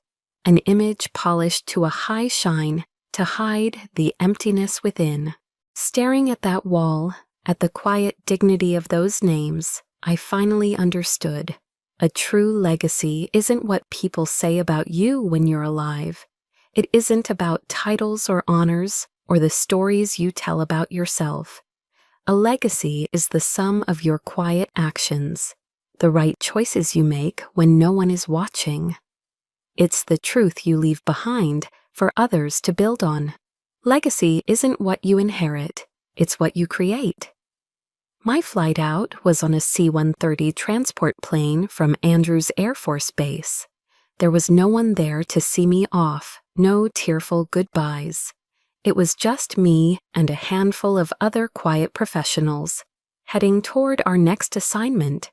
an image polished to a high shine to hide the emptiness within. Staring at that wall, at the quiet dignity of those names, I finally understood. A true legacy isn't what people say about you when you're alive. It isn't about titles or honors or the stories you tell about yourself. A legacy is the sum of your quiet actions, the right choices you make when no one is watching. It's the truth you leave behind for others to build on. Legacy isn't what you inherit, it's what you create. My flight out was on a C-130 transport plane from Andrews Air Force Base. There was no one there to see me off, no tearful goodbyes. It was just me and a handful of other quiet professionals, heading toward our next assignment.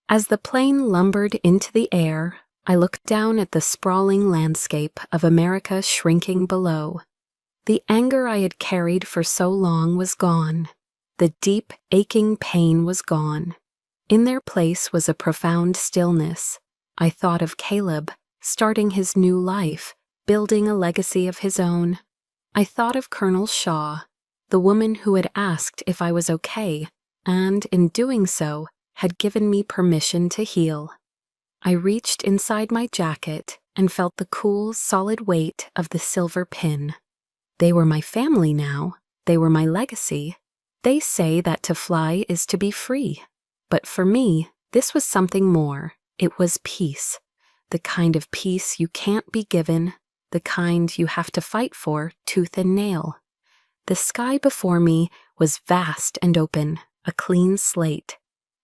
As the plane lumbered into the air, I looked down at the sprawling landscape of America shrinking below. The anger I had carried for so long was gone. The deep, aching pain was gone. In their place was a profound stillness. I thought of Caleb, starting his new life, building a legacy of his own. I thought of Colonel Shaw, the woman who had asked if I was okay, and in doing so, had given me permission to heal. I reached inside my jacket and felt the cool, solid weight of the silver pin. They were my family now. They were my legacy. They say that to fly is to be free. But for me, this was something more. It was peace. The kind of peace you can't be given, the kind you have to fight for tooth and nail. The sky before me was vast and open, a clean slate.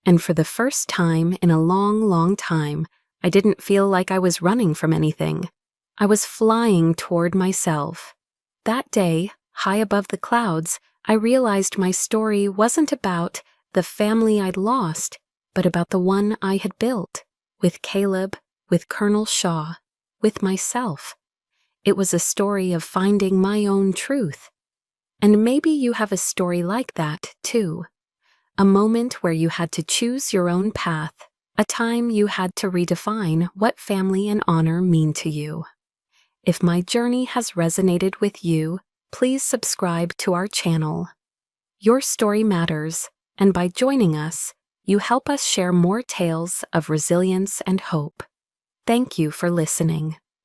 And for the first time in a long, long time, I didn't feel like I was running from anything. I was flying toward myself. That day, high above the clouds, I realized my story wasn't about the family I'd lost, but about the one I had built, with Caleb, with Colonel Shaw, with myself. It was a story of finding my own truth. And maybe you have a story like that, too. A moment where you had to choose your own path, a time you had to redefine what family and honor mean to you. If my journey has resonated with you, please subscribe to our channel. Your story matters, and by joining us, you help us share more tales of resilience and hope. Thank you for listening.